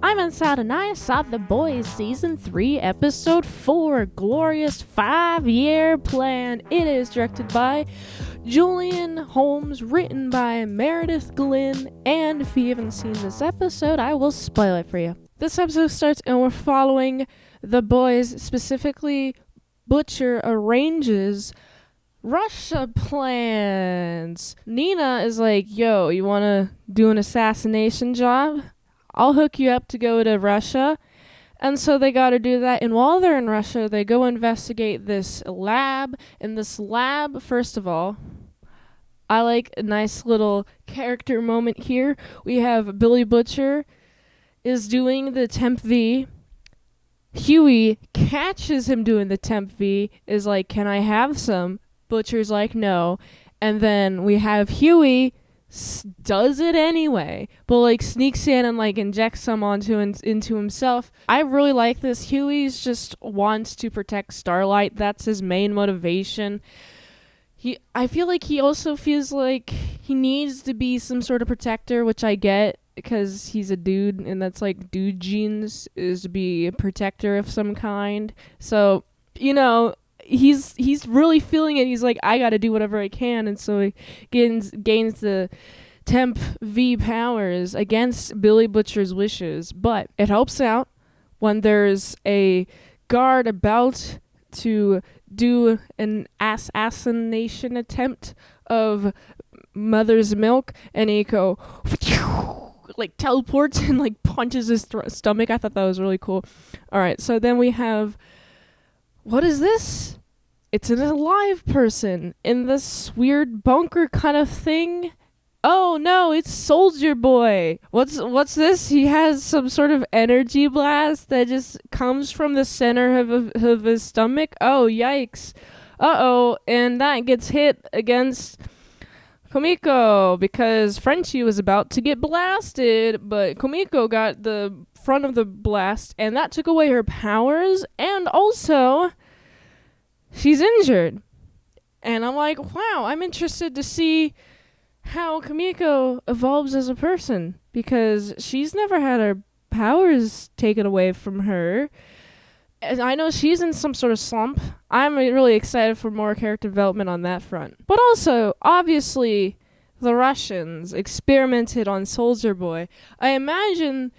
I'm inside and I saw The Boys Season 3, Episode 4, Glorious 5-Year Plan. It is directed by Julian Holmes, written by Meredith Glynn, and if you haven't seen this episode, I will spoil it for you. This episode starts and we're following the boys, specifically Butcher arranges Russia plans. Nina is like, yo, you want to do an assassination job? I'll hook you up to go to Russia. And so they got to do that. And while they're in Russia, they go investigate this lab. In this lab, first of all, I like a nice little character moment here. We have Billy Butcher is doing the temp V. Huey catches him doing the temp V, is like, can I have some? Butcher's like, no. And then we have Huey does it anyway, but like sneaks in and like injects some into himself. I really like this. Huey's just wants to protect Starlight. That's his main motivation. I feel like he also feels like he needs to be some sort of protector, which I get because he's a dude, and that's like dude genes, is to be a protector of some kind. So, you know, he's really feeling it. He's like, I gotta do whatever I can, and so he gains the temp V powers against Billy Butcher's wishes. But it helps out when there's a guard about to do an assassination attempt of Mother's Milk, and he like teleports and like punches his stomach. I thought that was really cool. All right, so then we have, what is this? It's an alive person in this weird bunker kind of thing. Oh no, it's Soldier Boy. What's this? He has some sort of energy blast that just comes from the center of his stomach. Oh, yikes. Uh-oh, and that gets hit against Komiko because Frenchie was about to get blasted, but Komiko got the front of the blast, and that took away her powers, and also she's injured. And I'm like, wow, I'm interested to see how Komiko evolves as a person, because she's never had her powers taken away from her. And I know she's in some sort of slump. I'm really excited for more character development on that front. But also, obviously, the Russians experimented on Soldier Boy. I imagine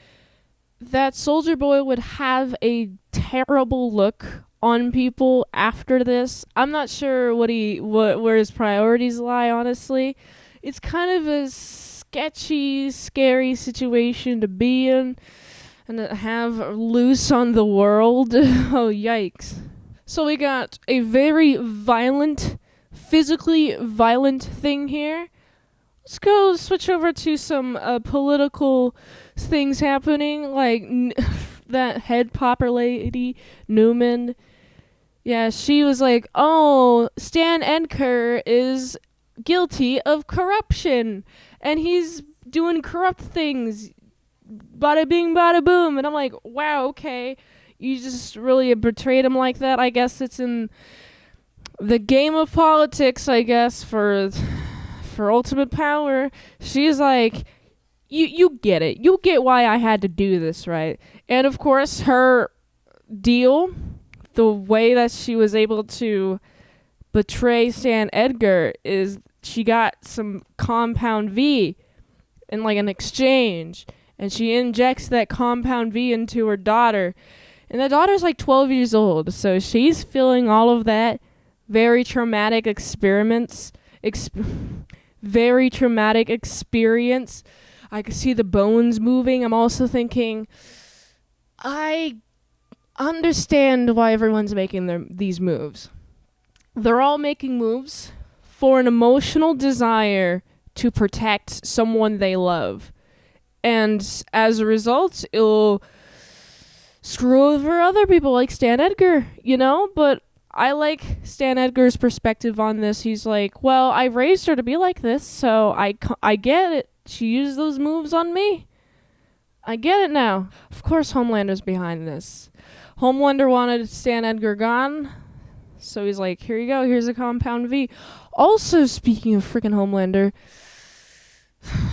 that Soldier Boy would have a terrible look on people after this. I'm not sure where his priorities lie, honestly. It's kind of a sketchy, scary situation to be in and to have loose on the world. Oh, yikes. So we got a very violent, physically violent thing here. Let's go switch over to some political things happening, like that head popper lady, Newman. Yeah, she was like, oh, Stan Edgar is guilty of corruption, and he's doing corrupt things. Bada bing, bada boom. And I'm like, wow, okay. You just really betrayed him like that. I guess it's in the game of politics, I guess, for ultimate power. She's like, you get it. You get why I had to do this, right? And of course, her deal, the way that she was able to betray Stan Edgar, is she got some compound V in like an exchange, and she injects that compound V into her daughter, and the daughter's like 12 years old, so she's feeling all of that very traumatic very traumatic experience. I can see the bones moving. I'm also thinking, I understand why everyone's making these moves. They're all making moves for an emotional desire to protect someone they love. And as a result, it'll screw over other people like Stan Edgar, you know? But I like Stan Edgar's perspective on this. He's like, well, I raised her to be like this, so I get it. She used those moves on me. I get it now. Of course Homelander's behind this. Homelander wanted Stan Edgar gone, so he's like, here you go, here's a compound V. Also, speaking of freaking Homelander,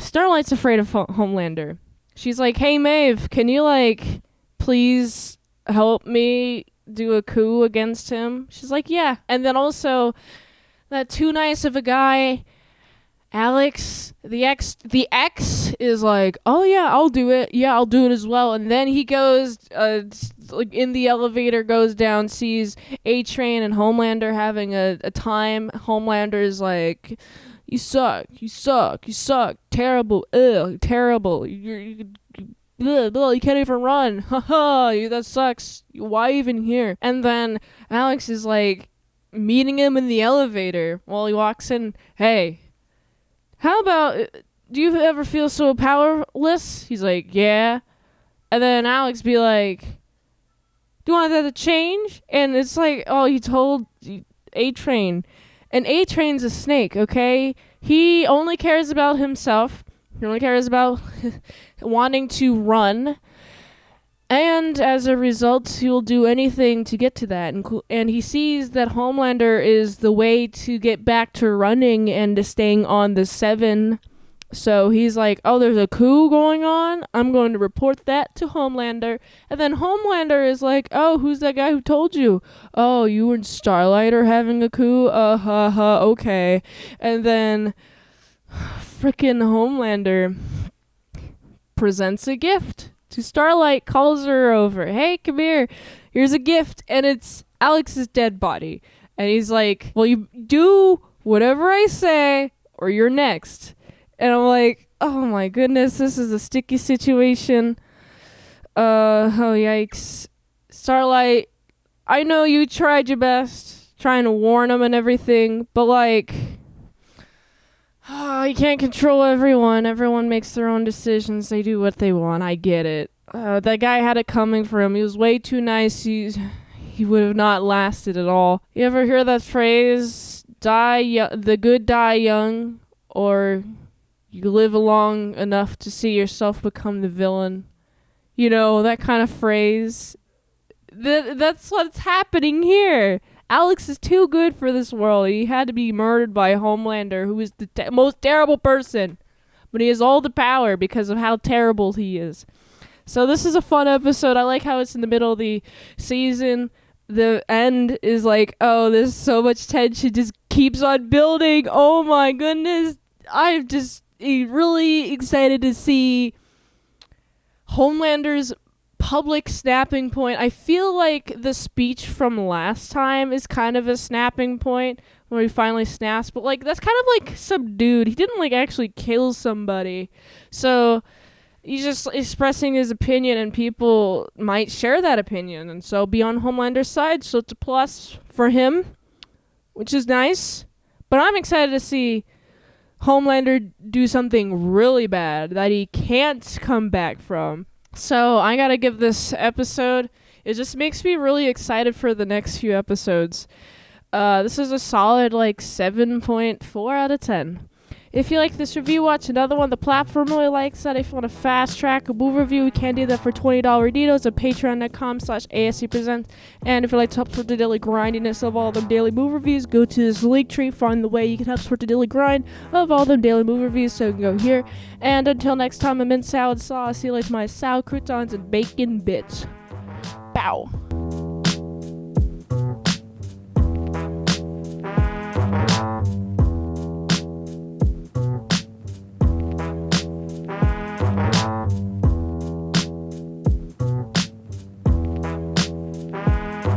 Starlight's afraid of Homelander. she's like, hey, Maeve, can you, like, please help me do a coup against him? She's like, yeah. And then also, that too nice of a guy, Alex, the ex is like, oh yeah, I'll do it. Yeah, I'll do it as well. And then he goes, like in the elevator, goes down, sees A-Train and Homelander having a time. Homelander is like, you suck, terrible, terrible. You can't even run. Haha, that sucks. Why even here? And then Alex is like meeting him in the elevator while he walks in. Hey, how about, do you ever feel so powerless? He's like, yeah. And then Alex be like, do you want that to change? And it's like, oh, he told A-Train. And A-Train's a snake, okay? He only cares about himself. He only cares about wanting to run. And as a result, he'll do anything to get to that. And he sees that Homelander is the way to get back to running and to staying on the 7. So he's like, oh, there's a coup going on? I'm going to report that to Homelander. And then Homelander is like, oh, who's that guy who told you? Oh, you and Starlight are having a coup? Okay. And then frickin' Homelander presents a gift to Starlight, calls her over. Hey, come here. Here's a gift. And it's Alex's dead body. And he's like, well, you do whatever I say or you're next. And I'm like, oh my goodness, this is a sticky situation. Oh, yikes. Starlight, I know you tried your best trying to warn him and everything, but like, you can't control everyone. Everyone makes their own decisions. They do what they want. I get it. That guy had it coming for him. He was way too nice. He would have not lasted at all. You ever hear that phrase, the good die young, or you live long enough to see yourself become the villain? You know, that kind of phrase. That's what's happening here. Alex is too good for this world. He had to be murdered by Homelander, who is the most terrible person. But he has all the power because of how terrible he is. So this is a fun episode. I like how it's in the middle of the season. The end is like, oh, there's so much tension. Just keeps on building. Oh my goodness. I'm just really excited to see Homelander's public snapping point. I feel like the speech from last time is kind of a snapping point where he finally snaps, but like that's kind of like subdued. He didn't like actually kill somebody, so he's just expressing his opinion, and people might share that opinion, and so be on Homelander's side. So it's a plus for him, which is nice. But I'm excited to see Homelander do something really bad that he can't come back from. So I gotta give this episode, it just makes me really excited for the next few episodes. This is a solid like 7.4 out of 10. If you like this review, watch another one. The platform really likes that. If you want to fast track a movie review, we can do that for $20 Reditos at patreon.com/ASEPresents. And if you'd like to help support the daily grindiness of all them daily movie reviews, go to this link tree, find the way you can help support the daily grind of all them daily movie reviews, so you can go here. And until next time, I'm mint salad sauce. See you later, my salad croutons and bacon bits. Bow.